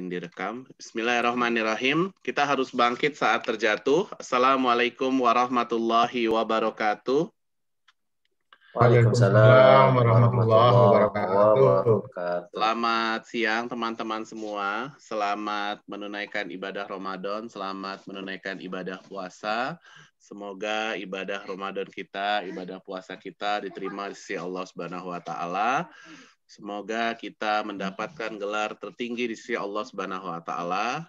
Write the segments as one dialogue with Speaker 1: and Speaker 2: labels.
Speaker 1: Mungkin direkam. Bismillahirrahmanirrahim. Kita harus bangkit saat terjatuh. Assalamualaikum warahmatullahi wabarakatuh.
Speaker 2: Waalaikumsalam warahmatullahi wabarakatuh.
Speaker 1: Selamat siang teman-teman semua. Selamat menunaikan ibadah Ramadan. Selamat menunaikan ibadah puasa. Semoga ibadah Ramadan kita, ibadah puasa kita diterima di sisi Allah Subhanahu wa taala. Semoga kita mendapatkan gelar tertinggi di sisi Allah Subhanahu wa taala.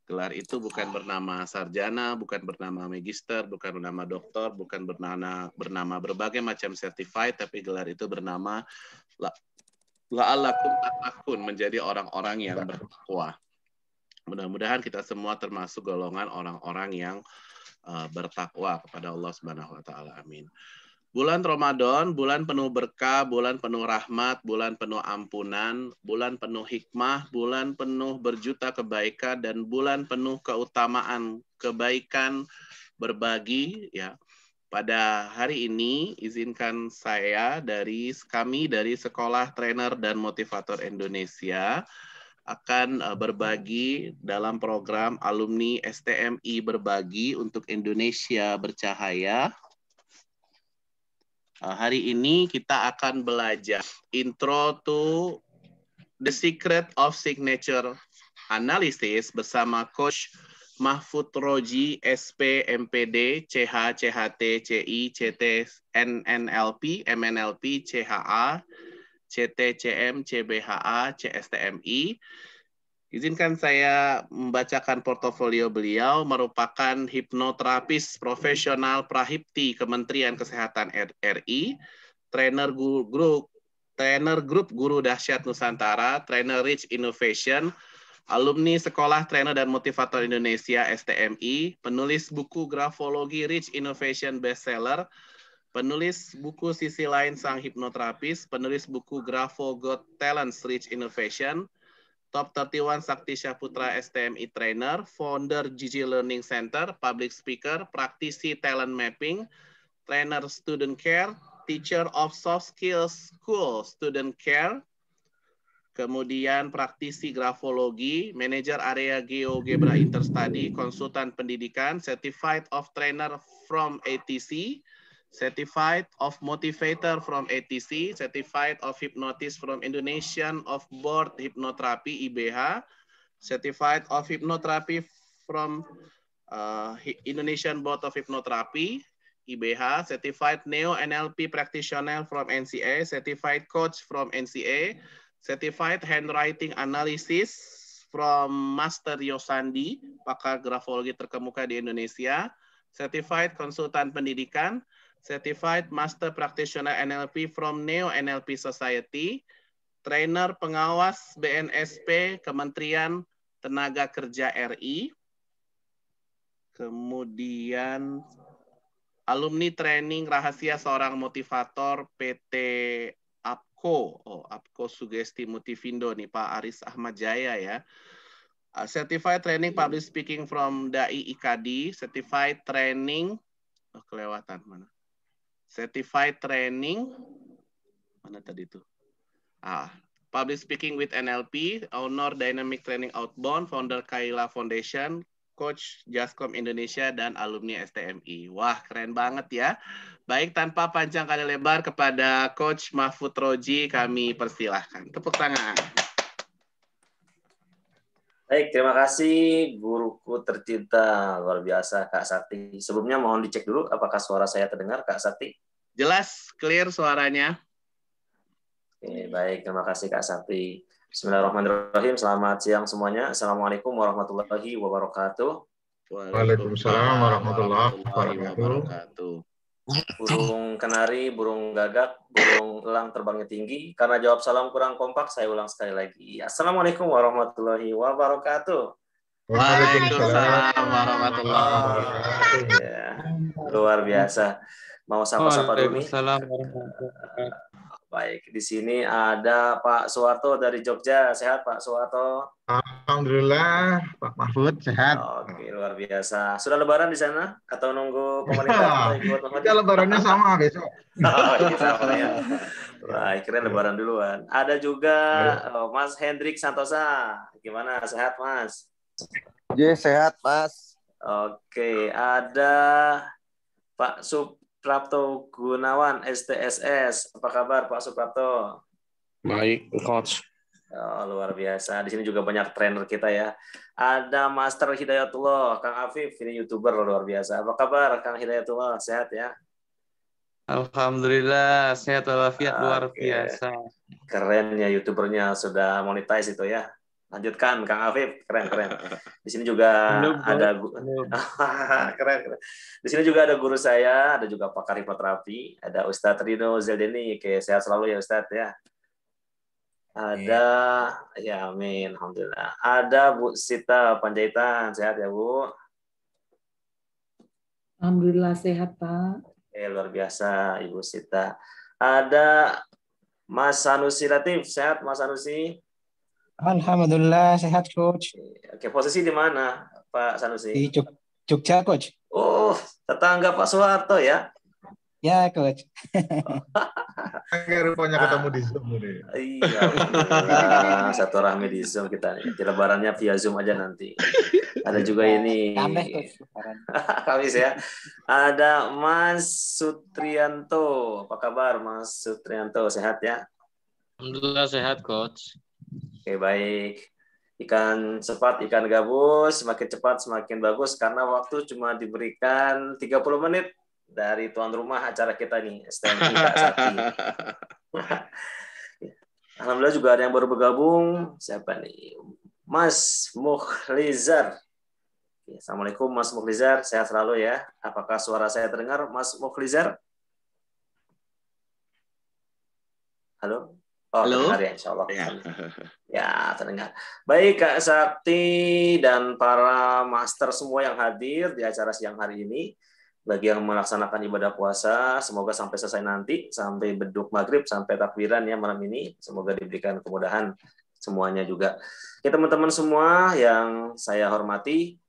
Speaker 1: Gelar itu bukan bernama sarjana, bukan bernama magister, bukan bernama doktor, bukan bernama berbagai macam certified, tapi gelar itu bernama la'allakum tattaqun, menjadi orang-orang yang bertakwa. Mudah-mudahan kita semua termasuk golongan orang-orang yang bertakwa kepada Allah Subhanahu wa taala. Amin. Bulan Ramadan, bulan penuh berkah, bulan penuh rahmat, bulan penuh ampunan, bulan penuh hikmah, bulan penuh berjuta kebaikan, dan bulan penuh keutamaan, kebaikan, berbagi. Ya, pada hari ini izinkan saya dari Sekolah Trainer dan Motivator Indonesia akan berbagi dalam program alumni STMI Berbagi untuk Indonesia Bercahaya. Hari ini kita akan belajar Intro to the Secret of Signature Analysis bersama Coach Mahfud Roji, SP, MPD, CH, CHT, CI, CT, NNLP, MNLP, CHA, CT, CM, CBHA, CSTMI. Izinkan saya membacakan portofolio beliau, merupakan hipnoterapis profesional Prahipti Kementerian Kesehatan RI, trainer grup Guru Dahsyat Nusantara, trainer Rich Innovation, alumni Sekolah Trainer dan Motivator Indonesia STMI, penulis buku Grafologi Rich Innovation Bestseller, penulis buku Sisi Lain Sang Hipnoterapis, penulis buku Grafo Got Talents Rich Innovation, Top 31 Sakti Syaputra STMI Trainer, founder Gigi Learning Center, public speaker, praktisi talent mapping, trainer student care, teacher of soft skills school student care, kemudian praktisi grafologi, manajer area GeoGebra Interstudy, konsultan pendidikan, certified of trainer from ATC, Certified of Motivator from ATC, Certified of Hypnotist from Indonesian of Board Hypnotherapy IBH, Certified of Hypnotherapy from Indonesian Board of Hypnotherapy IBH, Certified Neo NLP Practitioner from NCA, Certified Coach from NCA, Certified Handwriting Analysis from Master Yosandi, pakar grafologi terkemuka di Indonesia, Certified Konsultan Pendidikan, Certified Master Practitioner NLP from Neo NLP Society, trainer pengawas BNSP Kementerian Tenaga Kerja RI, kemudian alumni training rahasia seorang motivator PT APCO, APCO Sugesti Motivindo nih Pak Aris Ahmad Jaya ya. Certified Training Public Speaking from DAI IKADI, Certified Training, kelewatan mana? Certified Training, mana tadi itu? Public Speaking with NLP, Owner Dynamic Training Outbound, Founder Kaila Foundation, Coach Jaskom Indonesia, dan alumni STMI. Wah, keren banget ya. Baik, tanpa panjang kali lebar, kepada Coach Mahfud Roji kami persilahkan. Tepuk tangan.
Speaker 3: Baik, terima kasih guruku tercinta, luar biasa Kak Sakti. Sebelumnya mohon dicek dulu apakah suara saya terdengar Kak Sakti?
Speaker 1: Jelas, clear suaranya.
Speaker 3: Oke, baik, terima kasih Kak Sakti. Bismillahirrahmanirrahim, selamat siang semuanya. Assalamualaikum warahmatullahi wabarakatuh.
Speaker 2: Waalaikumsalam warahmatullahi wabarakatuh.
Speaker 3: Burung kenari, burung gagak, burung elang terbangnya tinggi. Karena jawab salam kurang kompak, saya ulang sekali lagi. Assalamualaikum warahmatullahi wabarakatuh.
Speaker 1: Waalaikumsalam warahmatullahi wabarakatuh.
Speaker 3: Ya, luar biasa. Mau sapa-sapa dulu nih. Baik, di sini ada Pak Suwarto dari Jogja. Sehat Pak Suwarto?
Speaker 2: Alhamdulillah, Pak Mahfud sehat.
Speaker 3: Oke, luar biasa. Sudah lebaran di sana atau nunggu pemerintah kita ikut?
Speaker 2: Kita lebarannya sama besok.
Speaker 3: Oh, iya, sama ya. Baik, keren lebaran duluan. Ada juga Mas Hendrik Santosa. Gimana, sehat Mas?
Speaker 4: Sehat Mas.
Speaker 3: Oke, ada Pak Suprapto Gunawan, STSS. Apa kabar Pak Suprapto?
Speaker 5: Baik, Coach.
Speaker 3: Oh, luar biasa. Di sini juga banyak trainer kita ya. Ada Master Hidayatullah, Kang Afif, ini YouTuber luar biasa. Apa kabar Kang Hidayatullah? Sehat ya?
Speaker 5: Alhamdulillah, sehat walafiat luar biasa.
Speaker 3: Keren ya YouTubernya, sudah monetize itu ya. Lanjutkan Kang Afif, keren. Di sini juga ada keren. Di sini juga ada guru saya, ada juga pakar hipnoterapi, ada Ustadz Rino Zeldeni. Oke, sehat selalu ya Ustadz ya. Ada ya, amin, alhamdulillah. Ada Bu Sita Panjaitan, sehat ya Bu?
Speaker 6: Alhamdulillah sehat Pak.
Speaker 3: Luar biasa Ibu Sita. Ada Mas Sanusi Latif, sehat Mas Sanusi?
Speaker 7: Alhamdulillah sehat Coach.
Speaker 3: Oke, posisi di mana Pak Sanusi?
Speaker 7: Di Jogja Coach.
Speaker 3: Oh, tetangga Pak Soeharto ya?
Speaker 7: Ya Coach.
Speaker 2: Rupanya ketemu di Zoom nih.
Speaker 3: Iya, alhamdulillah. Satu rahmi di Zoom kita nih. Di lebarannya via Zoom aja nanti. Ada juga ini. Kamis ya. Ada Mas Sutrianto. Apa kabar Mas Sutrianto? Sehat ya?
Speaker 5: Alhamdulillah sehat, Coach.
Speaker 3: Oke, baik. Ikan cepat, ikan gabus. Semakin cepat, semakin bagus. Karena waktu cuma diberikan 30 menit dari tuan rumah acara kita nih, STMI Kak Sakti. Alhamdulillah juga ada yang baru bergabung. Siapa nih? Mas Mukhlizar. Assalamualaikum Mas Mukhlizar, sehat selalu ya. Apakah suara saya terdengar Mas Mukhlizar? Halo? Oh,
Speaker 1: halo?
Speaker 3: Terdengar ya, insya Allah. Ya, terdengar. Baik Kak Sakti dan para master semua yang hadir di acara siang hari ini. Bagi yang melaksanakan ibadah puasa, semoga sampai selesai nanti, sampai beduk maghrib, sampai takbiran ya malam ini. Semoga diberikan kemudahan semuanya juga. Ya teman-teman semua yang saya hormati,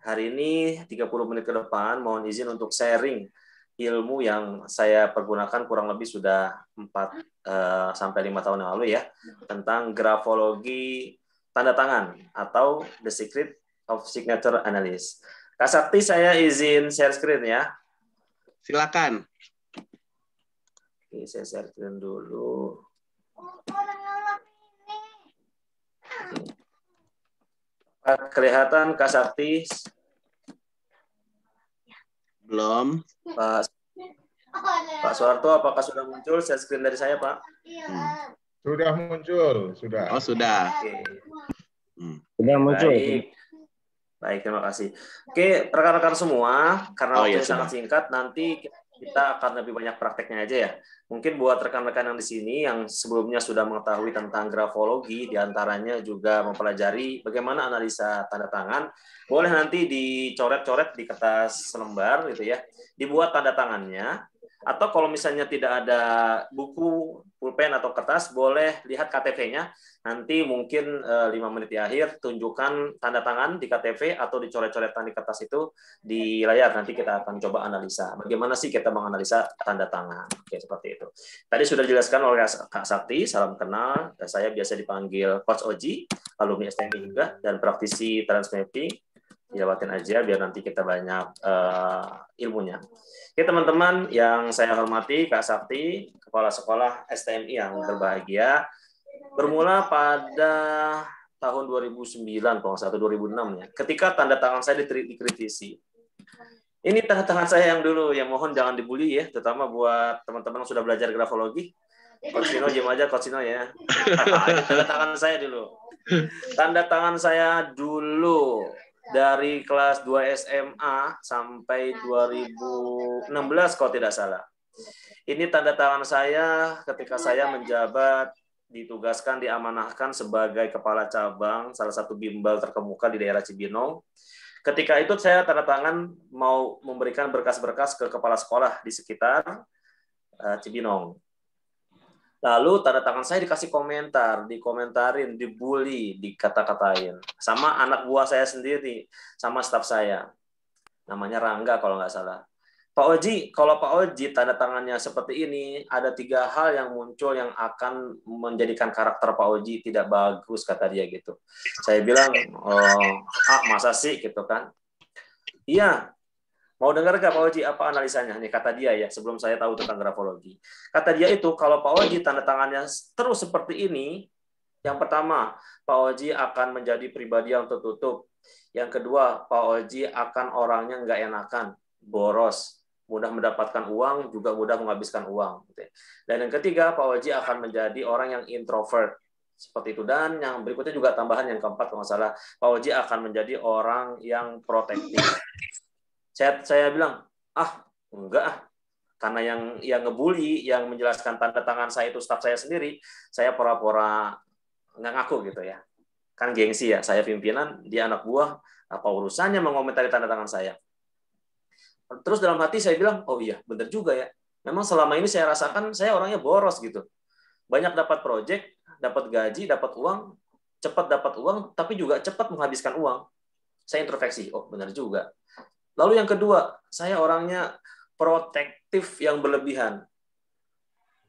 Speaker 3: hari ini 30 menit ke depan mohon izin untuk sharing ilmu yang saya pergunakan kurang lebih sudah 4 sampai 5 tahun yang lalu ya, tentang grafologi tanda tangan atau The Secret of Signature Analysis. Kak Sakti, saya izin share screen ya.
Speaker 1: Silakan.
Speaker 3: Oke, saya share screen dulu. Kelihatan Kak Sakti?
Speaker 1: Belum.
Speaker 3: Pak Soeharto, apakah sudah muncul share screen dari saya, Pak?
Speaker 2: Sudah muncul, sudah.
Speaker 1: Oh, sudah.
Speaker 3: Oke.
Speaker 4: Sudah muncul.
Speaker 3: Baik, terima kasih. Oke, rekan-rekan semua, karena waktunya
Speaker 1: sudah.
Speaker 3: sangat singkat, nanti kita akan lebih banyak prakteknya aja ya. Mungkin buat rekan-rekan yang di sini yang sebelumnya sudah mengetahui tentang grafologi, diantaranya juga mempelajari bagaimana analisa tanda tangan, boleh nanti dicoret-coret di kertas selembar gitu ya, dibuat tanda tangannya. Atau kalau misalnya tidak ada buku, pulpen atau kertas, boleh lihat KTP-nya. Nanti mungkin 5 menit di akhir, tunjukkan tanda tangan di KTP atau dicoret-coretan di kertas itu di layar. Nanti kita akan coba analisa. Bagaimana sih kita menganalisa tanda tangan? Oke, seperti itu. Tadi sudah dijelaskan oleh Kak Sakti, salam kenal. Saya biasa dipanggil Coach Oji, alumni STMI juga, dan praktisi transmapping. Jawatin aja biar nanti kita banyak ilmunya. Oke teman-teman yang saya hormati, Kak Sakti, Kepala Sekolah STMI yang berbahagia, bermula pada tahun 2009, kalau nggak salah 2006 ya, ketika tanda tangan saya dikritisi. Ini tanda tangan saya yang dulu, yang mohon jangan dibully ya, terutama buat teman-teman yang sudah belajar grafologi. Coach Sino, diam aja Coach Sino ya. Ini tanda tangan saya dulu. Tanda tangan saya dulu dari kelas 2 SMA sampai 2016 kalau tidak salah. Ini tanda tangan saya ketika saya menjabat, ditugaskan, diamanahkan sebagai kepala cabang salah satu bimbel terkemuka di daerah Cibinong. Ketika itu saya tanda tangan mau memberikan berkas-berkas ke kepala sekolah di sekitar Cibinong. Lalu tanda tangan saya dikasih komentar, dikomentarin, dibully, dikata-katain. Sama anak buah saya sendiri, sama staf saya. Namanya Rangga kalau nggak salah. Pak Oji, kalau Pak Oji tanda tangannya seperti ini, ada 3 hal yang muncul yang akan menjadikan karakter Pak Oji tidak bagus, kata dia gitu. Saya bilang, masa sih gitu kan? Iya, mau dengar gak Pak Oji apa analisanya? Nih kata dia ya, sebelum saya tahu tentang grafologi. Kata dia itu, kalau Pak Oji tanda tangannya terus seperti ini, yang pertama, Pak Oji akan menjadi pribadi yang tertutup. Yang kedua, Pak Oji akan orangnya nggak enakan, boros, mudah mendapatkan uang, juga mudah menghabiskan uang. Dan yang ketiga, Pak Oji akan menjadi orang yang introvert. Seperti itu. Dan yang berikutnya juga tambahan yang keempat, kalau nggak salah, Pak Oji akan menjadi orang yang protektif. Saya bilang, enggak ah. Karena yang ngebully, yang menjelaskan tanda tangan saya itu staf saya sendiri, saya pura-pura nggak ngaku gitu ya. Kan gengsi ya, saya pimpinan, dia anak buah, apa urusannya mengomentari tanda tangan saya. Terus dalam hati saya bilang, oh iya, benar juga ya. Memang selama ini saya rasakan saya orangnya boros gitu. Banyak dapat proyek, dapat gaji, dapat uang, cepat dapat uang, tapi juga cepat menghabiskan uang. Saya introspeksi, oh benar juga. Lalu yang kedua, saya orangnya protektif yang berlebihan.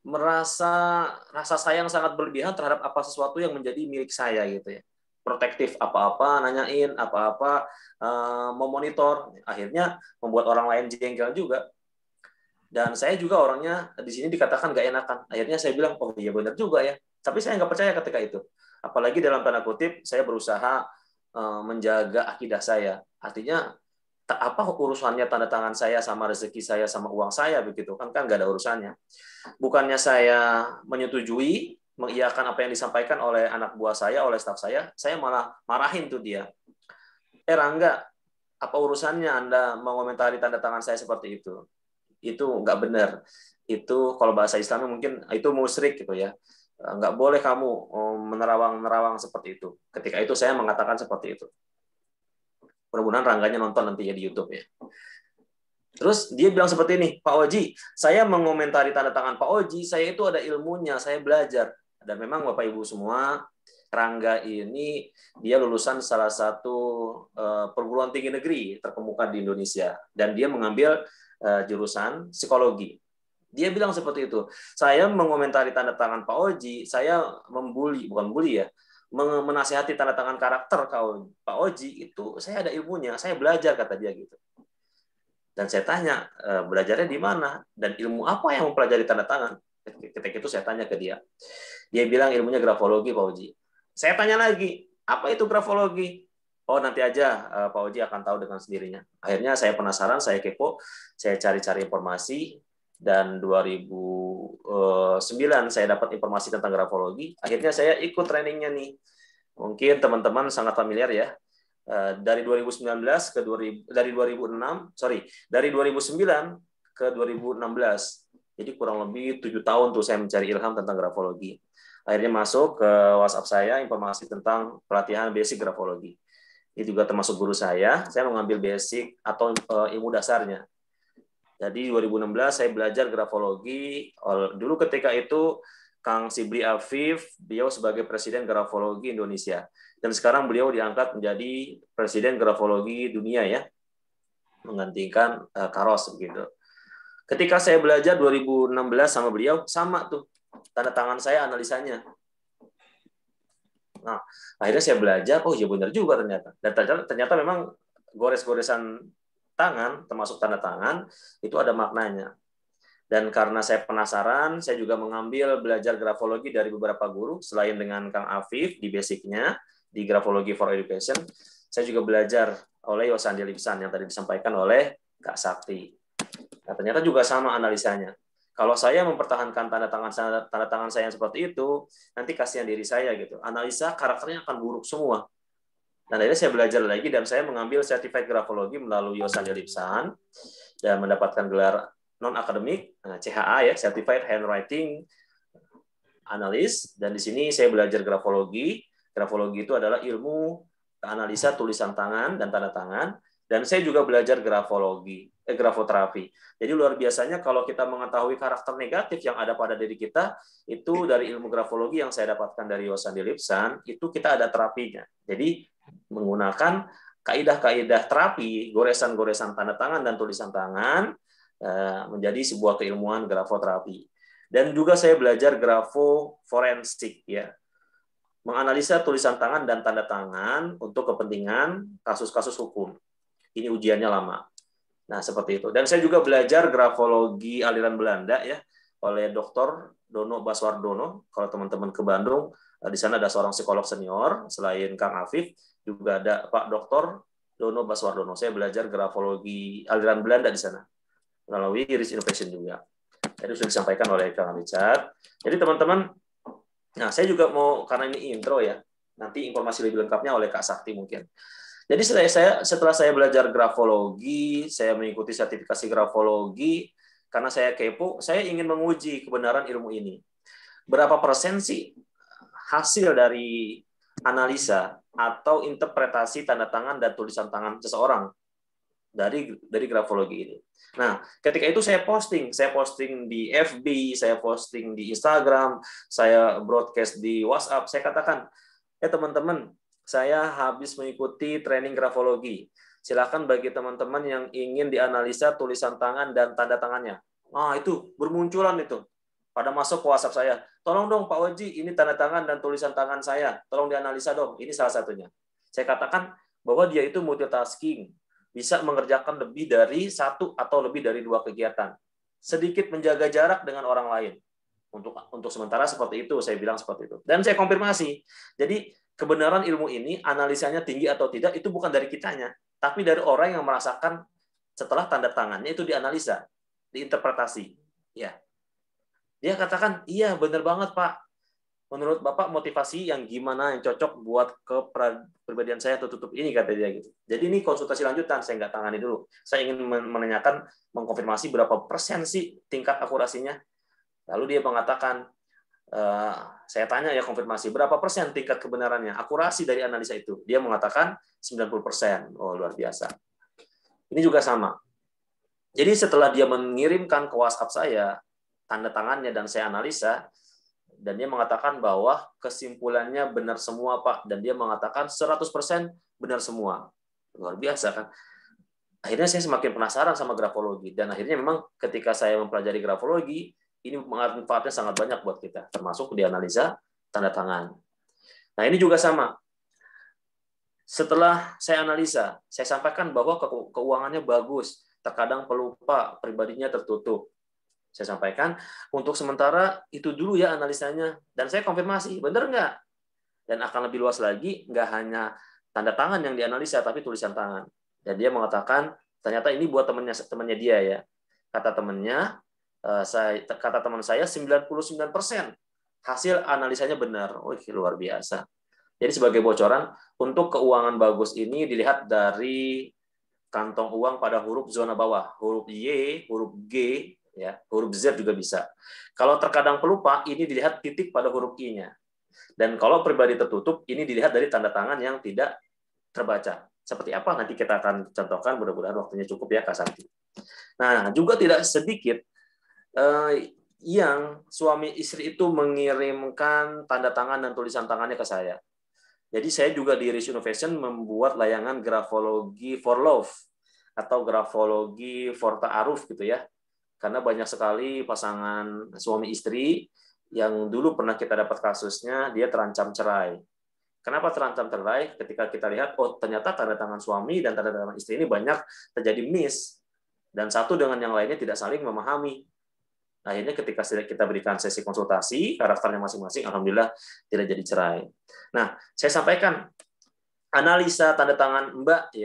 Speaker 3: Rasa sayang sangat berlebihan terhadap apa sesuatu yang menjadi milik saya gitu ya. Protektif apa-apa, nanyain apa-apa, memonitor, akhirnya membuat orang lain jengkel juga. Dan saya juga orangnya di sini dikatakan nggak enakan. Akhirnya saya bilang, oh iya benar juga ya. Tapi saya nggak percaya ketika itu. Apalagi dalam tanda kutip, saya berusaha menjaga akidah saya. Artinya apa urusannya tanda tangan saya sama rezeki saya sama uang saya begitu kan nggak ada urusannya. Bukannya saya menyetujui mengiyakan apa yang disampaikan oleh anak buah saya, oleh staf saya malah marahin tuh dia. Rangga, apa urusannya Anda mengomentari tanda tangan saya seperti itu? Itu nggak benar. Itu kalau bahasa Islamnya mungkin itu musyrik gitu ya. Nggak boleh kamu menerawang seperti itu. Ketika itu saya mengatakan seperti itu. Mudah-mudahan Rangganya nonton nanti ya di YouTube ya. Terus dia bilang seperti ini, Pak Oji, saya mengomentari tanda tangan Pak Oji, saya itu ada ilmunya, saya belajar. Dan memang Bapak Ibu semua, Rangga ini dia lulusan salah satu perguruan tinggi negeri terkemuka di Indonesia. Dan dia mengambil jurusan psikologi. Dia bilang seperti itu, saya mengomentari tanda tangan Pak Oji, saya bukan bully ya, menasihati tanda tangan karakter Pak Oji, itu saya ada ilmunya, saya belajar, kata dia gitu. Dan saya tanya, belajarnya di mana? Dan ilmu apa yang mempelajari tanda tangan? Ketika itu saya tanya ke dia. Dia bilang ilmunya grafologi, Pak Oji. Saya tanya lagi, apa itu grafologi? Oh, nanti aja Pak Oji akan tahu dengan sendirinya. Akhirnya saya penasaran, saya kepo, saya cari-cari informasi, dan 2009 saya dapat informasi tentang grafologi. Akhirnya saya ikut trainingnya nih. Mungkin teman-teman sangat familiar ya. Dari 2009 ke 2016. Jadi kurang lebih 7 tahun tuh saya mencari ilham tentang grafologi. Akhirnya masuk ke WhatsApp saya informasi tentang pelatihan basic grafologi. Ini juga termasuk guru saya mengambil basic atau ilmu dasarnya. Jadi 2016 saya belajar grafologi. Dulu ketika itu Kang Sibli Afif, beliau sebagai Presiden Grafologi Indonesia. Dan sekarang beliau diangkat menjadi Presiden Grafologi Dunia ya, menggantikan Karos begitu. Ketika saya belajar 2016 sama beliau, sama tuh tanda tangan saya analisanya. Nah, akhirnya saya belajar, oh iya benar juga ternyata. Dan ternyata memang gores-goresan tangan, termasuk tanda tangan, itu ada maknanya. Dan karena saya penasaran, saya juga mengambil belajar grafologi dari beberapa guru, selain dengan Kang Afif di basicnya, di Grafologi for Education, saya juga belajar oleh Yosandi Lipsan yang tadi disampaikan oleh Kak Sakti. Nah, ternyata juga sama analisanya. Kalau saya mempertahankan tanda tangan saya seperti itu, nanti kasihan diri saya gitu. Analisa karakternya akan buruk semua. Dan akhirnya saya belajar lagi dan saya mengambil Certified Grafologi melalui Yosandi Lipsan dan mendapatkan gelar non-akademik, CHA ya, Certified Handwriting Analyst. Dan di sini saya belajar grafologi. Grafologi itu adalah ilmu analisa tulisan tangan dan tanda tangan. Dan saya juga belajar grafoterapi. Jadi luar biasanya kalau kita mengetahui karakter negatif yang ada pada diri kita, itu dari ilmu grafologi yang saya dapatkan dari Yosandi Lipsan, itu kita ada terapinya. Jadi menggunakan kaidah-kaidah terapi, goresan-goresan tanda tangan dan tulisan tangan, menjadi sebuah keilmuan grafoterapi. Dan juga saya belajar grafoforensik, ya, menganalisa tulisan tangan dan tanda tangan untuk kepentingan kasus-kasus hukum. Ini ujiannya lama. Nah, seperti itu. Dan saya juga belajar grafologi aliran Belanda, ya, oleh Dr. Dono Baswardono. Kalau teman-teman ke Bandung, di sana ada seorang psikolog senior, selain Kang Afif, juga ada Pak Dr. Dono Baswardono. Saya belajar grafologi aliran Belanda di sana, melalui Iris Innovation juga. Jadi sudah disampaikan oleh Kang Richard. Jadi teman-teman, nah saya juga mau, karena ini intro ya, nanti informasi lebih lengkapnya oleh Kak Sakti mungkin. Jadi setelah saya belajar grafologi, saya mengikuti sertifikasi grafologi, karena saya kepo, saya ingin menguji kebenaran ilmu ini. Berapa persen sih hasil dari analisa atau interpretasi tanda tangan dan tulisan tangan seseorang dari grafologi ini. Nah, ketika itu saya posting di FB, saya posting di Instagram, saya broadcast di WhatsApp, saya katakan, ya teman-teman, saya habis mengikuti training grafologi. Silakan bagi teman-teman yang ingin dianalisa tulisan tangan dan tanda tangannya. Nah, itu bermunculan itu. Pada masuk ke WhatsApp saya, tolong dong Pak Oji, ini tanda tangan dan tulisan tangan saya, tolong dianalisa dong. Ini salah satunya. Saya katakan bahwa dia itu multitasking, bisa mengerjakan lebih dari satu atau lebih dari 2 kegiatan. Sedikit menjaga jarak dengan orang lain. Untuk sementara seperti itu, saya bilang seperti itu. Dan saya konfirmasi. Jadi kebenaran ilmu ini, analisanya tinggi atau tidak, itu bukan dari kitanya, tapi dari orang yang merasakan setelah tanda tangannya itu dianalisa, diinterpretasi. Ya. Dia katakan, iya benar banget Pak. Menurut Bapak motivasi yang gimana yang cocok buat kepribadian saya tertutup ini, kata dia gitu. Jadi ini konsultasi lanjutan, saya nggak tangani dulu. Saya ingin menanyakan, mengkonfirmasi berapa persen sih tingkat akurasinya. Lalu dia mengatakan, saya tanya ya konfirmasi, berapa persen tingkat kebenarannya, akurasi dari analisa itu. Dia mengatakan 90%. Oh, luar biasa. Ini juga sama. Jadi setelah dia mengirimkan ke WhatsApp saya, tanda tangannya dan saya analisa, dan dia mengatakan bahwa kesimpulannya benar semua, Pak. Dan dia mengatakan 100% benar semua. Luar biasa, kan? Akhirnya saya semakin penasaran sama grafologi. Dan akhirnya memang ketika saya mempelajari grafologi, ini manfaatnya sangat banyak buat kita. Termasuk di analisa tanda tangan. Nah, ini juga sama. Setelah saya analisa, saya sampaikan bahwa keuangannya bagus. Terkadang pelupa, pribadinya tertutup. Saya sampaikan, untuk sementara itu dulu ya analisanya. Dan saya konfirmasi, benar nggak? Dan akan lebih luas lagi, nggak hanya tanda tangan yang dianalisa, tapi tulisan tangan. Dan dia mengatakan, ternyata ini buat temannya dia ya. Kata temannya, kata teman saya, 99% hasil analisanya benar. Oh, luar biasa. Jadi sebagai bocoran, untuk keuangan bagus ini dilihat dari kantong uang pada huruf zona bawah. Huruf Y, huruf G, ya, huruf Z juga bisa. Kalau terkadang pelupa, ini dilihat titik pada huruf I-nya. Dan kalau pribadi tertutup, ini dilihat dari tanda tangan yang tidak terbaca. Seperti apa? Nanti kita akan contohkan, mudah-mudahan waktunya cukup ya, Kak Santi. Nah, juga tidak sedikit yang suami istri itu mengirimkan tanda tangan dan tulisan tangannya ke saya. Jadi saya juga di Iris Innovation membuat layangan grafologi for love, atau grafologi for ta'aruf gitu ya. Karena banyak sekali pasangan suami istri yang dulu pernah kita dapat kasusnya, dia terancam cerai. Kenapa terancam cerai? Ketika kita lihat, oh ternyata tanda tangan suami dan tanda tangan istri ini banyak terjadi miss. Dan satu dengan yang lainnya tidak saling memahami. Akhirnya ketika kita berikan sesi konsultasi, karakternya masing-masing, alhamdulillah tidak jadi cerai. Nah, saya sampaikan, analisa tanda tangan Mbak,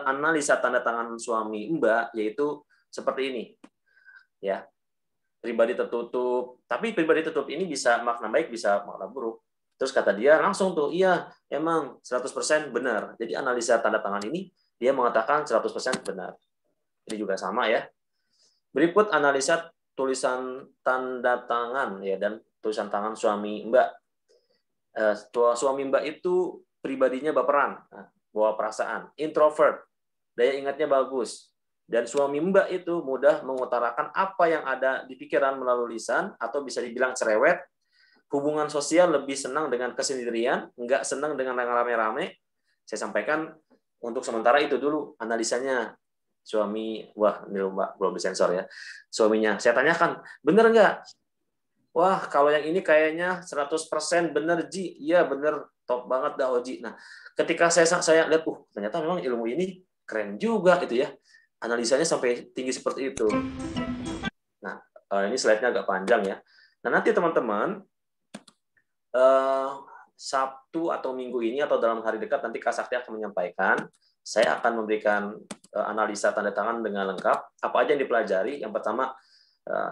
Speaker 3: analisa tanda tangan suami Mbak, yaitu seperti ini, ya, pribadi tertutup. Tapi pribadi tertutup ini bisa makna baik, bisa makna buruk. Terus kata dia langsung tuh, iya, emang 100% benar. Jadi analisa tanda tangan ini dia mengatakan 100% benar. Ini juga sama ya. Berikut analisa tulisan tanda tangan ya dan tulisan tangan suami Mbak. Suami Mbak itu pribadinya baperan, bawa perasaan, introvert, daya ingatnya bagus. Dan suami Mbak itu mudah mengutarakan apa yang ada di pikiran melalui lisan, atau bisa dibilang cerewet. Hubungan sosial lebih senang dengan kesendirian, nggak senang dengan yang rame-rame. Saya sampaikan untuk sementara itu dulu analisanya. suami, wah ini belum disensor ya, suaminya. Saya tanyakan, bener nggak? Wah, kalau yang ini kayaknya 100% bener, Ji. Iya, bener. Top banget dah, Oji. Nah, ketika saya lihat, ternyata memang ilmu ini keren juga gitu ya. Analisanya sampai tinggi seperti itu. Nah, ini slide-nya agak panjang ya. Nah, nanti teman-teman, Sabtu atau Minggu ini atau dalam hari dekat nanti Kak Sakti akan menyampaikan. Saya akan memberikan analisa tanda tangan dengan lengkap. Apa aja yang dipelajari? Yang pertama,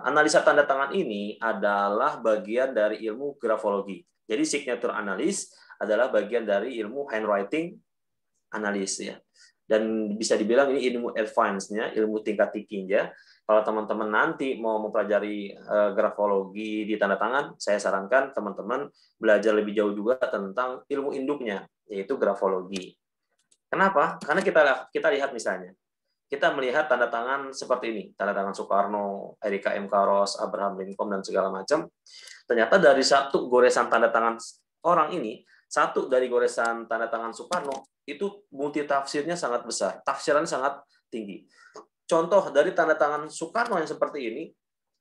Speaker 3: analisa tanda tangan ini adalah bagian dari ilmu grafologi. Jadi signature analysis adalah bagian dari ilmu handwriting analysis ya. Dan bisa dibilang ini ilmu advance-nya, ilmu tingkat tingginya. Kalau teman-teman nanti mau mempelajari grafologi di tanda tangan, saya sarankan teman-teman belajar lebih jauh juga tentang ilmu induknya, yaitu grafologi. Kenapa? Karena kita lihat misalnya, kita melihat tanda tangan seperti ini, tanda tangan Soekarno, Erika M. Karos, Abraham Lincoln, dan segala macam. Ternyata dari satu goresan tanda tangan orang ini, satu dari goresan tanda tangan Soekarno, itu multi tafsirnya sangat besar, tafsirannya sangat tinggi. Contoh dari tanda tangan Soekarno yang seperti ini,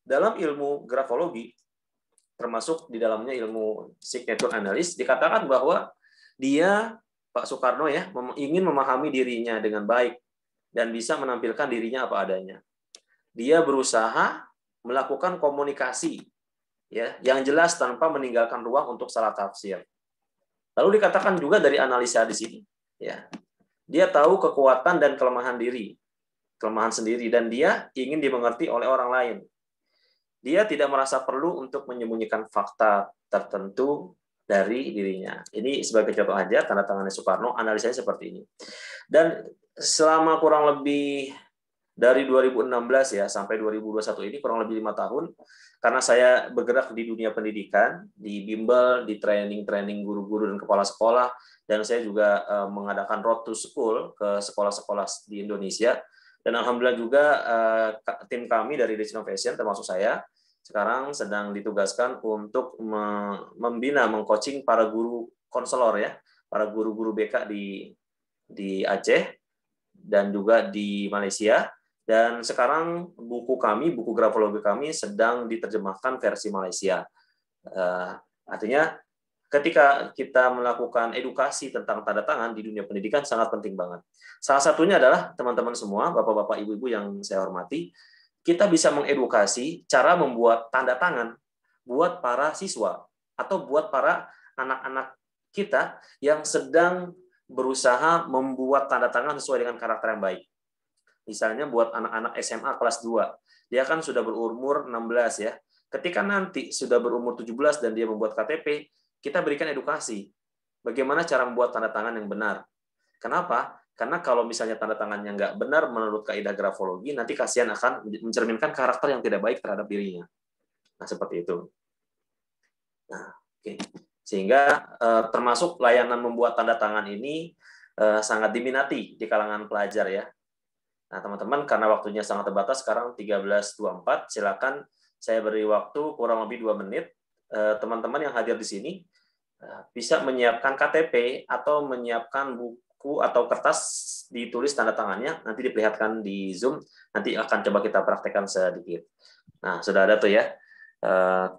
Speaker 3: dalam ilmu grafologi, termasuk di dalamnya ilmu signature analysis, dikatakan bahwa dia, Pak Soekarno ya, ingin memahami dirinya dengan baik, dan bisa menampilkan dirinya apa adanya. Dia berusaha melakukan komunikasi ya, yang jelas tanpa meninggalkan ruang untuk salah tafsir. Lalu dikatakan juga dari analisa di sini, ya, dia tahu kekuatan dan kelemahan diri, kelemahan sendiri, dan dia ingin dimengerti oleh orang lain. Dia tidak merasa perlu untuk menyembunyikan fakta tertentu dari dirinya. Ini sebagai contoh aja tanda tangannya Soekarno, analisanya seperti ini. Dan selama kurang lebih dari 2016 ya sampai 2021 ini kurang lebih 5 tahun, karena saya bergerak di dunia pendidikan, di bimbel, di training guru-guru dan kepala sekolah, dan saya juga mengadakan road to school ke sekolah-sekolah di Indonesia. Dan alhamdulillah juga tim kami dari Desi Innovation termasuk saya sekarang sedang ditugaskan untuk membina, mengcoaching para guru konselor ya, para guru-guru BK di Aceh dan juga di Malaysia. Dan sekarang buku grafologi kami sedang diterjemahkan versi Malaysia. Artinya ketika kita melakukan edukasi tentang tanda tangan di dunia pendidikan sangat penting banget. Salah satunya adalah teman-teman semua, bapak-bapak, ibu-ibu yang saya hormati, kita bisa mengedukasi cara membuat tanda tangan buat para siswa atau buat para anak-anak kita yang sedang berusaha membuat tanda tangan sesuai dengan karakter yang baik. Misalnya buat anak-anak SMA kelas 2, dia kan sudah berumur 16 ya. Ketika nanti sudah berumur 17 dan dia membuat KTP, kita berikan edukasi. Bagaimana cara membuat tanda tangan yang benar. Kenapa? Karena kalau misalnya tanda tangannya nggak benar menurut kaidah grafologi, nanti kasihan akan mencerminkan karakter yang tidak baik terhadap dirinya. Nah, seperti itu. Nah, oke. Sehingga termasuk layanan membuat tanda tangan ini sangat diminati di kalangan pelajar ya. Nah, teman-teman, karena waktunya sangat terbatas, sekarang 13.24, silakan saya beri waktu kurang lebih 2 menit. Teman-teman yang hadir di sini bisa menyiapkan KTP atau menyiapkan buku atau kertas ditulis tanda tangannya, nanti diperlihatkan di Zoom, nanti akan coba kita praktekkan sedikit. Nah, sudah ada tuh ya.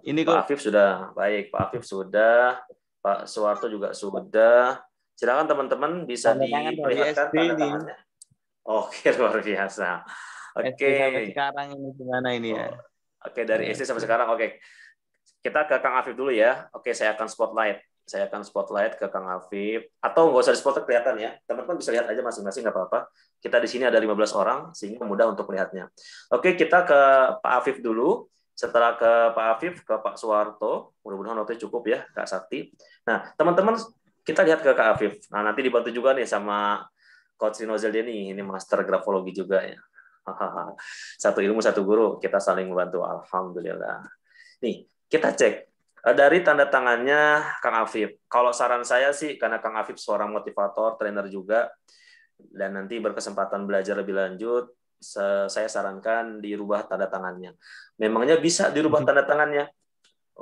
Speaker 5: Ini
Speaker 3: Pak Afif sudah, baik, Pak Afif sudah, Pak Suwarto juga sudah. Silakan teman-teman bisa diperlihatkan tanda tangannya. Oke, luar biasa. Oke.
Speaker 5: Sampai sekarang ini gimana ini ya?
Speaker 3: Oke, dari SD sampai sekarang. Oke. Kita ke Kang Afif dulu ya. Oke, saya akan spotlight ke Kang Afif. Atau nggak usah di spotlight, kelihatan ya. Teman-teman bisa lihat aja masing-masing, nggak apa-apa. Kita di sini ada 15 orang, sehingga mudah untuk melihatnya. Oke, kita ke Pak Afif dulu. Setelah ke Pak Afif, ke Pak Suwarto. Mudah-mudahan waktunya cukup ya, Kak Sakti. Nah, teman-teman, kita lihat ke Kak Afif. Nah, nanti dibantu juga nih sama Coach Rino Zeldeni, ini master grafologi juga ya. Satu ilmu, satu guru, kita saling membantu. Alhamdulillah. Nih, kita cek. Dari tanda tangannya Kang Afif. Kalau saran saya sih, karena Kang Afif seorang motivator, trainer juga, dan nanti berkesempatan belajar lebih lanjut, saya sarankan dirubah tanda tangannya. Memangnya bisa dirubah tanda tangannya?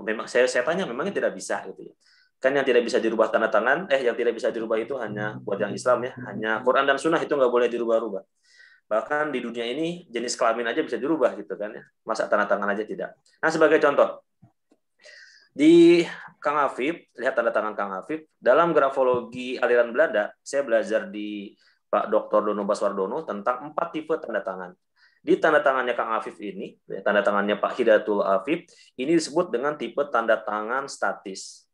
Speaker 3: Memang saya tanya, memangnya tidak bisa gitu ya. Kan yang tidak bisa dirubah tanda tangan, yang tidak bisa dirubah itu hanya buat yang Islam ya, hanya Quran dan Sunnah itu nggak boleh dirubah-rubah. Bahkan di dunia ini jenis kelamin aja bisa dirubah gitu kan ya. Masa tanda tangan aja tidak. Nah, sebagai contoh, di Kang Afif, lihat tanda tangan Kang Afif, dalam grafologi aliran Belanda, saya belajar di Pak Dr. Dono Baswardono tentang 4 tipe tanda tangan. Di tanda tangannya Kang Afif ini, tanda tangannya Pak Hidayatul Afif, ini disebut dengan tipe tanda tangan statis.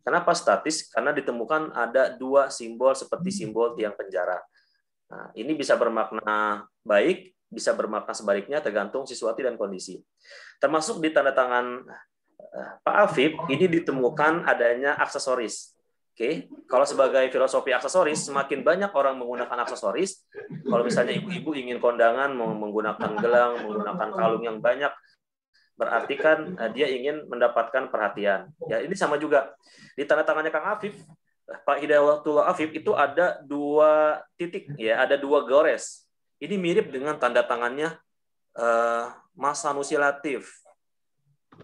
Speaker 3: Kenapa statis? Karena ditemukan ada 2 simbol seperti simbol tiang penjara. Nah, ini bisa bermakna baik, bisa bermakna sebaliknya tergantung situasi dan kondisi. Termasuk di tanda tangan Pak Afif, ini ditemukan adanya aksesoris. Oke, kalau sebagai filosofi aksesoris, semakin banyak orang menggunakan aksesoris. Kalau misalnya ibu-ibu ingin kondangan menggunakan gelang, menggunakan kalung yang banyak, berarti kan dia ingin mendapatkan perhatian. Ya, ini sama juga di tanda tangannya Kang Afif. Pak Hidayatul Afif itu ada 2 titik, ya, ada 2 gores. Ini mirip dengan tanda tangannya Mas Sanusi Latif.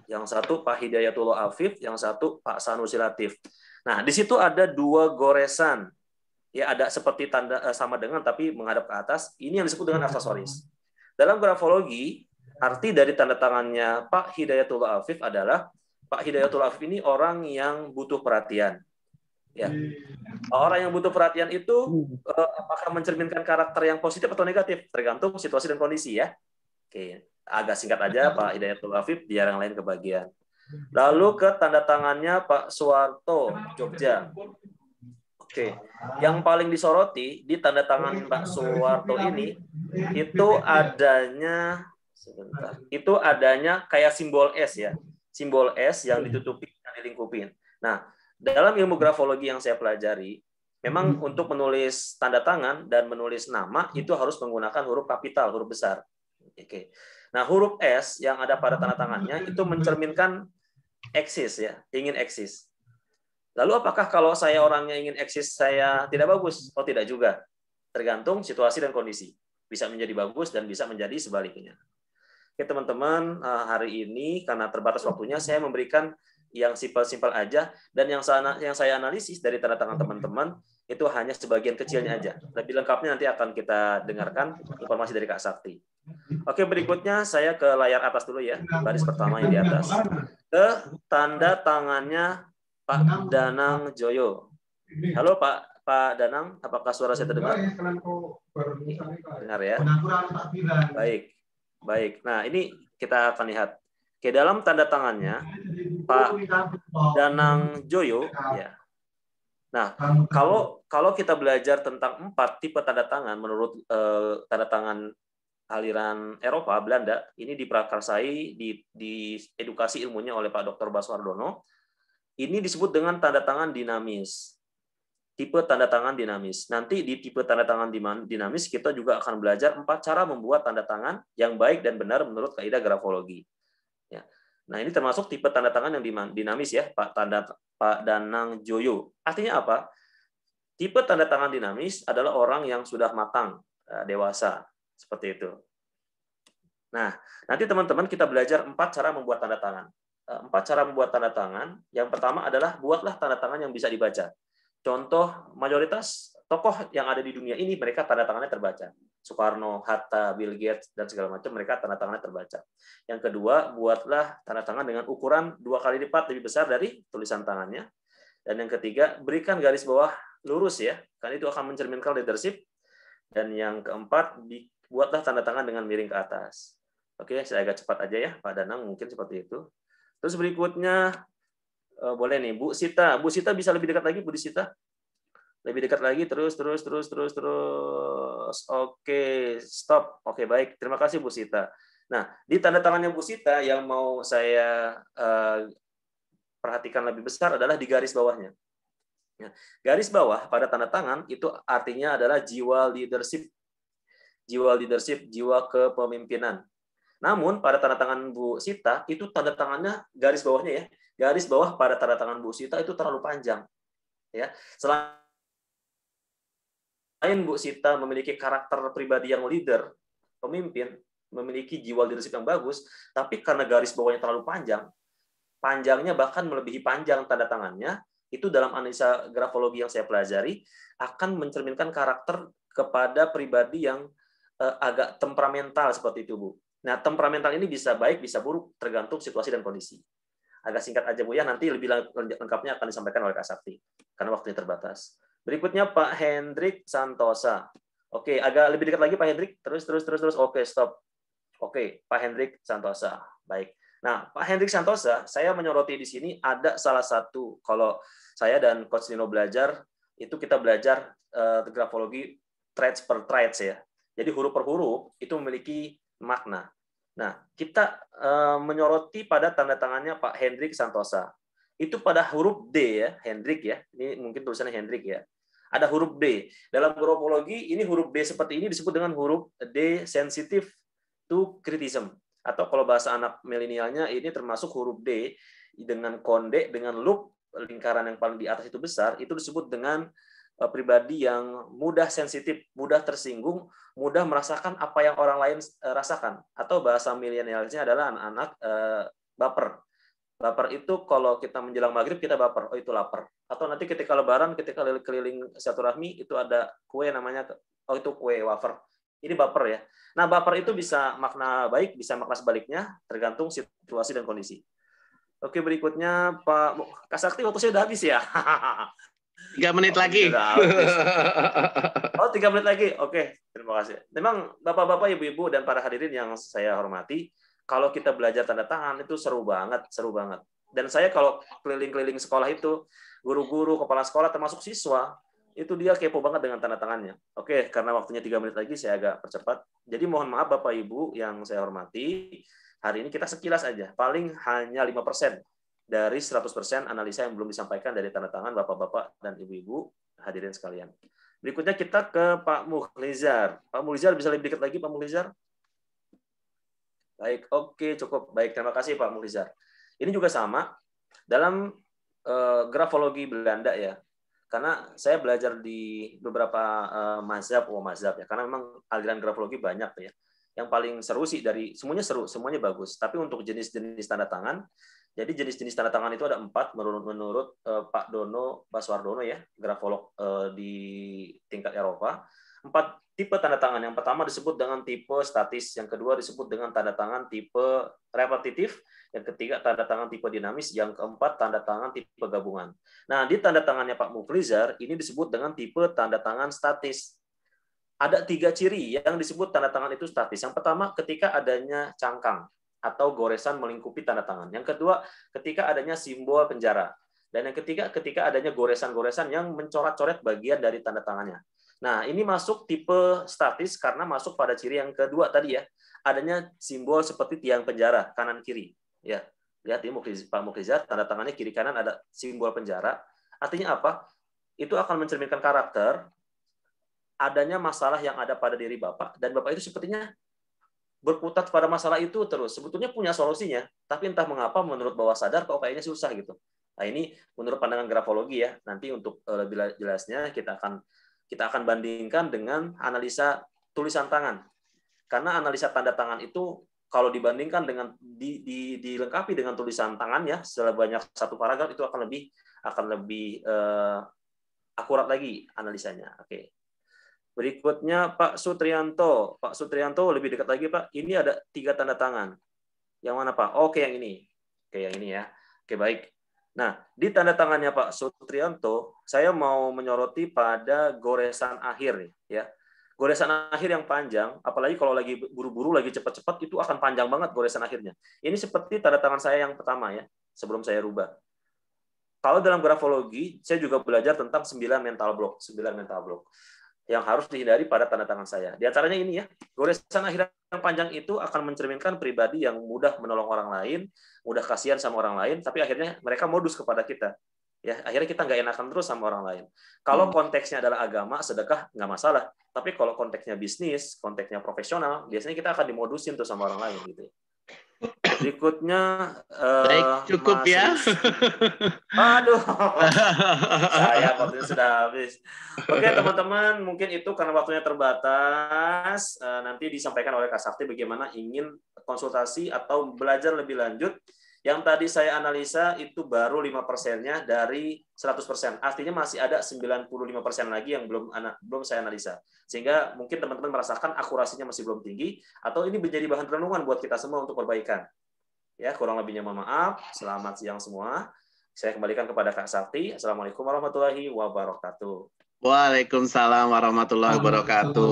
Speaker 3: Yang satu Pak Hidayatul Afif, yang satu Pak Sanusi Latif. Nah, di situ ada 2 goresan. Ya, ada seperti tanda sama dengan tapi menghadap ke atas. Ini yang disebut dengan aksesoris. Dalam grafologi, arti dari tanda tangannya Pak Hidayatul Afif adalah Pak Hidayatul Afif ini orang yang butuh perhatian. Ya. Orang yang butuh perhatian itu apakah mencerminkan karakter yang positif atau negatif, tergantung situasi dan kondisi ya. Oke, agak singkat aja Pak Hidayatul Afif, biar yang lain kebagian. Lalu ke tanda tangannya Pak Suwarto, Jogja. Oke, yang paling disoroti di tanda tangan Pak Suwarto ini itu adanya kayak simbol S ya, simbol S yang ditutupi dan dilingkupin. Nah, dalam ilmu grafologi yang saya pelajari, memang untuk menulis tanda tangan dan menulis nama itu harus menggunakan huruf kapital, huruf besar. Oke. Nah, huruf S yang ada pada tanda tangannya itu mencerminkan eksis ya, ingin eksis. Lalu apakah kalau saya orangnya ingin eksis saya tidak bagus? Oh, tidak juga. Tergantung situasi dan kondisi. Bisa menjadi bagus dan bisa menjadi sebaliknya. Oke, teman-teman, hari ini karena terbatas waktunya saya memberikan yang simpel-simpel aja, dan yang saya analisis dari tanda tangan teman-teman itu hanya sebagian kecilnya aja. Lebih lengkapnya nanti akan kita dengarkan informasi dari Kak Sakti. Oke, berikutnya saya ke layar atas dulu ya, baris pertama yang di atas. Ke tanda tangannya Pak Danang Joyo. Halo Pak Danang, apakah suara saya terdengar? Dengar ya? Baik. Nah, ini kita akan lihat. Oke, dalam tanda tangannya Pak Danang Joyo ya. Nah, kalau kita belajar tentang 4 tipe tanda tangan menurut tanda tangan aliran Eropa Belanda, ini diprakarsai di edukasi ilmunya oleh Pak Dr. Baswardono. Ini disebut dengan tanda tangan dinamis. Tipe tanda tangan dinamis. Nanti di tipe tanda tangan dinamis kita juga akan belajar 4 cara membuat tanda tangan yang baik dan benar menurut kaidah grafologi. Ya. Nah, ini termasuk tipe tanda tangan yang dinamis ya, Pak Danang Joyo. Artinya apa? Tipe tanda tangan dinamis adalah orang yang sudah matang, dewasa, seperti itu. Nah, nanti teman-teman kita belajar 4 cara membuat tanda tangan. 4 cara membuat tanda tangan. Yang pertama adalah buatlah tanda tangan yang bisa dibaca. Contoh, mayoritas tokoh yang ada di dunia ini mereka tanda tangannya terbaca. Soekarno, Hatta, Bill Gates, dan segala macam mereka tanda tangannya terbaca. Yang kedua, buatlah tanda tangan dengan ukuran 2 kali lipat lebih besar dari tulisan tangannya. Dan yang ketiga, berikan garis bawah lurus ya, karena itu akan mencerminkan leadership. Dan yang keempat, buatlah tanda tangan dengan miring ke atas. Oke, saya agak cepat aja ya, Pak Danang mungkin seperti itu. Terus berikutnya, boleh nih, Bu Sita. Bu Sita bisa lebih dekat lagi, Bu Sita? Lebih dekat lagi, terus. Oke, stop. Oke, baik. Terima kasih, Bu Sita. Nah, di tanda tangannya Bu Sita yang mau saya perhatikan lebih besar adalah di garis bawahnya. Garis bawah pada tanda tangan itu artinya adalah jiwa leadership. Jiwa leadership, jiwa kepemimpinan. Namun pada tanda tangan Bu Sita itu tanda tangannya garis bawahnya ya. Garis bawah pada tanda tangan Bu Sita itu terlalu panjang. Ya. Selain Bu Sita memiliki karakter pribadi yang leader, pemimpin, memiliki jiwa leadership yang bagus, tapi karena garis bawahnya terlalu panjang, panjangnya bahkan melebihi panjang tanda tangannya, itu dalam analisa grafologi yang saya pelajari akan mencerminkan karakter kepada pribadi yang agak temperamental seperti itu, Bu. Nah, temperamental ini bisa baik, bisa buruk, tergantung situasi dan kondisi. Agak singkat aja, Bu, ya. Nanti lebih lengkapnya akan disampaikan oleh Kak Sakti, karena waktunya terbatas. Berikutnya Pak Hendrik Santosa. Oke, agak lebih dekat lagi Pak Hendrik. Terus. Oke, stop. Oke, Pak Hendrik Santosa. Baik. Nah, Pak Hendrik Santosa, saya menyoroti di sini ada salah satu, kalau saya dan Coach Nino belajar, itu kita belajar grafologi traits per traits ya. Jadi huruf per huruf itu memiliki makna. Nah, kita menyoroti pada tanda tangannya Pak Hendrik Santosa. Itu pada huruf D ya, Hendrik ya. Ini mungkin tulisannya Hendrik ya. Ada huruf D. Dalam grafologi, ini huruf D seperti ini disebut dengan huruf D sensitive to criticism. Atau kalau bahasa anak milenialnya, ini termasuk huruf D dengan konde, dengan loop, lingkaran yang paling di atas itu besar, itu disebut dengan pribadi yang mudah sensitif, mudah tersinggung, mudah merasakan apa yang orang lain rasakan. Atau bahasa milenialnya adalah anak-anak baper. Baper itu kalau kita menjelang maghrib kita baper, oh itu lapar. Atau nanti ketika lebaran, ketika keliling silaturahmi itu ada kue namanya, oh itu kue wafer. Ini baper ya. Nah, baper itu bisa makna baik, bisa makna sebaliknya, tergantung situasi dan kondisi. Oke, berikutnya Pak Kak Sakti, waktu saya udah habis ya.
Speaker 1: 3 menit lagi.
Speaker 3: Oh, 3 menit lagi. Oke, terima kasih. Memang Bapak-bapak, Ibu-ibu, dan para hadirin yang saya hormati, kalau kita belajar tanda tangan itu seru banget, seru banget. Dan saya kalau keliling-keliling sekolah itu, guru-guru, kepala sekolah, termasuk siswa, itu dia kepo banget dengan tanda tangannya. Oke, karena waktunya 3 menit lagi, saya agak percepat. Jadi mohon maaf Bapak-Ibu yang saya hormati, hari ini kita sekilas aja, paling hanya 5% dari 100% analisa yang belum disampaikan dari tanda tangan Bapak-bapak dan Ibu-ibu hadirin sekalian. Berikutnya kita ke Pak Muhlizar. Pak Muhlizar bisa lebih dekat lagi Pak Muhlizar? Baik, oke, cukup. Baik, terima kasih Pak Muhlizar. Ini juga sama dalam grafologi Belanda ya. Karena saya belajar di beberapa mazhab ya. Karena memang aliran grafologi banyak ya. Yang paling seru sih dari semuanya seru, semuanya bagus. Tapi untuk jenis-jenis tanda tangan, jadi jenis-jenis tanda tangan itu ada 4 menurut Pak Dono Baswardono ya, grafolog di tingkat Eropa. 4 tipe tanda tangan. Yang pertama disebut dengan tipe statis, yang kedua disebut dengan tanda tangan tipe repetitif, yang ketiga tanda tangan tipe dinamis, yang keempat tanda tangan tipe gabungan. Nah, di tanda tangannya Pak Muhlizar ini disebut dengan tipe tanda tangan statis. Ada 3 ciri yang disebut tanda tangan itu statis. Yang pertama, ketika adanya cangkang atau goresan melingkupi tanda tangan. Yang kedua, ketika adanya simbol penjara. Dan yang ketiga, ketika adanya goresan-goresan yang mencoret-coret bagian dari tanda tangannya. Nah, ini masuk tipe statis karena masuk pada ciri yang kedua tadi ya. Adanya simbol seperti tiang penjara, kanan-kiri. Ya, lihat ini Pak Muhlizar, tanda tangannya kiri-kanan ada simbol penjara. Artinya apa? Itu akan mencerminkan karakter adanya masalah yang ada pada diri Bapak, dan Bapak itu sepertinya berkutat pada masalah itu terus. Sebetulnya punya solusinya, tapi entah mengapa menurut bawah sadar kok kayaknya susah gitu. Nah, ini menurut pandangan grafologi ya. Nanti untuk lebih jelasnya kita akan bandingkan dengan analisa tulisan tangan. Karena analisa tanda tangan itu kalau dibandingkan dengan dilengkapi dengan tulisan tangan ya, sebanyak 1 paragraf itu akan lebih akurat lagi analisanya. Oke. Berikutnya Pak Sutrianto. Pak Sutrianto lebih dekat lagi Pak. Ini ada 3 tanda tangan. Yang mana Pak? Oke, yang ini. Oke, yang ini ya. Oke, baik. Nah, di tanda tangannya Pak Sutrianto, saya mau menyoroti pada goresan akhir ya. Goresan akhir yang panjang, apalagi kalau lagi buru-buru, lagi cepat-cepat, itu akan panjang banget goresan akhirnya. Ini seperti tanda tangan saya yang pertama ya, sebelum saya rubah. Kalau dalam grafologi, saya juga belajar tentang 9 mental block, 9 mental block yang harus dihindari pada tanda tangan saya. Di antaranya ini ya, goresan akhir yang panjang itu akan mencerminkan pribadi yang mudah menolong orang lain, mudah kasihan sama orang lain, tapi akhirnya mereka modus kepada kita. Ya, akhirnya kita nggak enakan terus sama orang lain. Kalau konteksnya adalah agama, sedekah, nggak masalah. Tapi kalau konteksnya bisnis, konteksnya profesional, biasanya kita akan dimodusin tuh sama orang lain gitu. Berikutnya
Speaker 1: baik, cukup ya.
Speaker 3: Aduh, saya waktunya sudah habis. Oke teman-teman, mungkin itu karena waktunya terbatas. Nanti disampaikan oleh Kak Sakti bagaimana ingin konsultasi atau belajar lebih lanjut. Yang tadi saya analisa itu baru 5%-nya dari 100%. Artinya masih ada 95% lagi yang belum saya analisa. Sehingga mungkin teman-teman merasakan akurasinya masih belum tinggi, atau ini menjadi bahan renungan buat kita semua untuk perbaikan. Ya, kurang lebihnya mohon maaf. Selamat siang semua. Saya kembalikan kepada Kak Sakti. Assalamualaikum warahmatullahi wabarakatuh.
Speaker 1: Waalaikumsalam warahmatullahi wabarakatuh.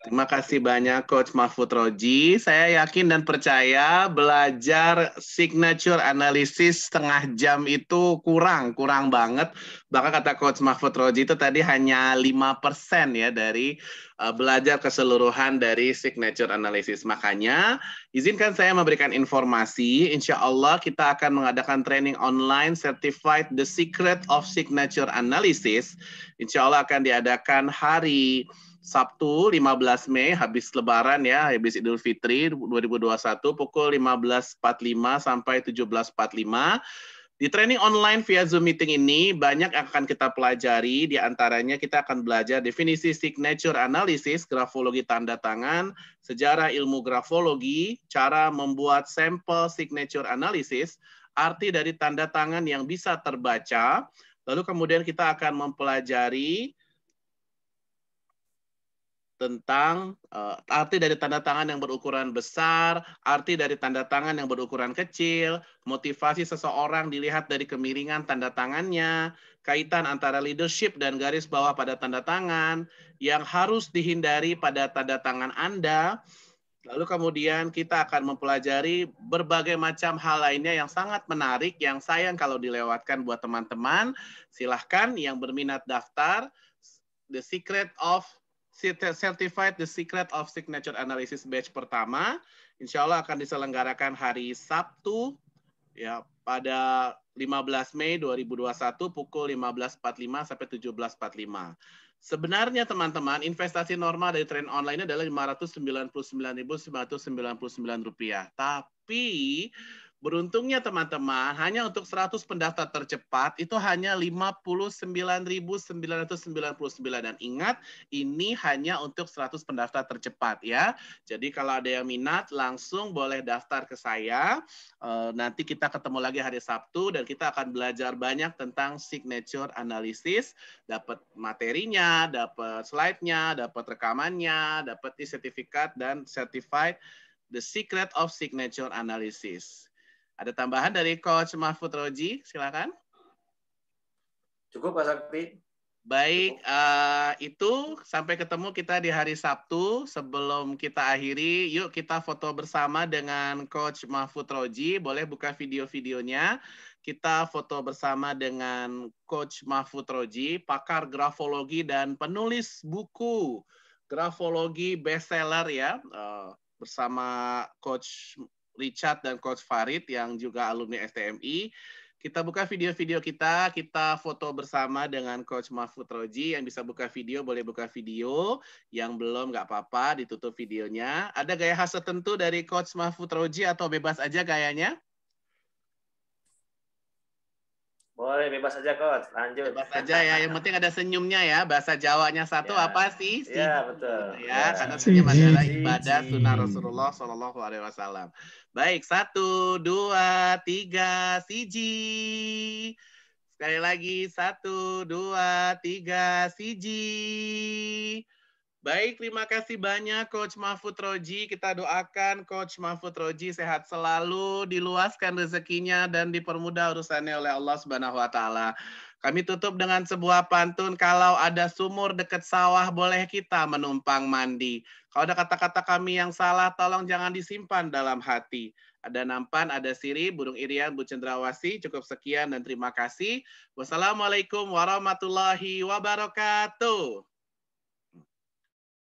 Speaker 1: Terima kasih banyak Coach Mahfud Roji. Saya yakin dan percaya belajar signature analysis setengah jam itu kurang banget. Bahkan kata Coach Mahfud Roji itu tadi hanya 5% ya dari belajar keseluruhan dari signature analysis. Makanya izinkan saya memberikan informasi. Insya Allah kita akan mengadakan training online certified The Secret of Signature Analysis. Insya Allah akan diadakan hari Sabtu 15 Mei, habis Lebaran ya, habis Idul Fitri 2021, pukul 15.45 sampai 17.45. Di training online via Zoom meeting ini, banyak yang akan kita pelajari. Di antaranya kita akan belajar definisi signature analysis, grafologi tanda tangan, sejarah ilmu grafologi, cara membuat sampel signature analysis, arti dari tanda tangan yang bisa terbaca. Lalu kemudian kita akan mempelajari tentang arti dari tanda tangan yang berukuran besar, arti dari tanda tangan yang berukuran kecil, motivasi seseorang dilihat dari kemiringan tanda tangannya, kaitan antara leadership dan garis bawah pada tanda tangan, yang harus dihindari pada tanda tangan Anda. Lalu kemudian kita akan mempelajari berbagai macam hal lainnya yang sangat menarik, yang sayang kalau dilewatkan buat teman-teman. Silahkan yang berminat daftar The Secret of Certified The Secret of Signature Analysis Batch pertama. Insya Allah akan diselenggarakan hari Sabtu ya pada 15 Mei 2021 pukul 15.45 sampai 17.45. Sebenarnya teman-teman, investasi normal dari training online adalah Rp599.999. Tapi beruntungnya teman-teman, hanya untuk 100 pendaftar tercepat itu hanya Rp59.999. Dan ingat, ini hanya untuk 100 pendaftar tercepat ya. Jadi kalau ada yang minat, langsung boleh daftar ke saya. Nanti kita ketemu lagi hari Sabtu dan kita akan belajar banyak tentang signature analysis, dapat materinya, dapat slide-nya, dapat rekamannya, dapat sertifikat dan certified The Secret of Signature Analysis. Ada tambahan dari Coach Mahfud Roji, silakan.
Speaker 3: Cukup Pak Sakti.
Speaker 1: Baik, itu sampai ketemu kita di hari Sabtu. Sebelum kita akhiri, yuk kita foto bersama dengan Coach Mahfud Roji. Boleh buka video-videonya. Kita foto bersama dengan Coach Mahfud Roji, pakar grafologi dan penulis buku grafologi bestseller ya, bersama Coach Richard dan Coach Farid yang juga alumni STMI. Kita buka video-video kita foto bersama dengan Coach Mahfud Roji. Yang bisa buka video, boleh buka video. Yang belum, nggak apa-apa, ditutup videonya. Ada gaya khas tertentu dari Coach Mahfud Roji atau bebas aja gayanya?
Speaker 3: Boleh, bebas aja Coach. Lanjut.
Speaker 1: Bebas aja ya, yang penting ada senyumnya ya. Bahasa Jawanya satu ya. Apa sih?
Speaker 3: Iya, betul.
Speaker 1: Ya, karena senyum adalah ibadah sunnah Rasulullah SAW. Baik, 1, 2, 3, siji. Sekali lagi, 1, 2, 3, siji. Baik, terima kasih banyak Coach Mahfud Roji. Kita doakan Coach Mahfud Roji sehat selalu, diluaskan rezekinya dan dipermudah urusannya oleh Allah Subhanahu wa taala. Kami tutup dengan sebuah pantun, kalau ada sumur dekat sawah boleh kita menumpang mandi. Kalau ada kata-kata kami yang salah, tolong jangan disimpan dalam hati. Ada nampan, ada siri, burung irian, Bu Cendrawasih. Cukup sekian dan terima kasih. Wassalamualaikum warahmatullahi wabarakatuh.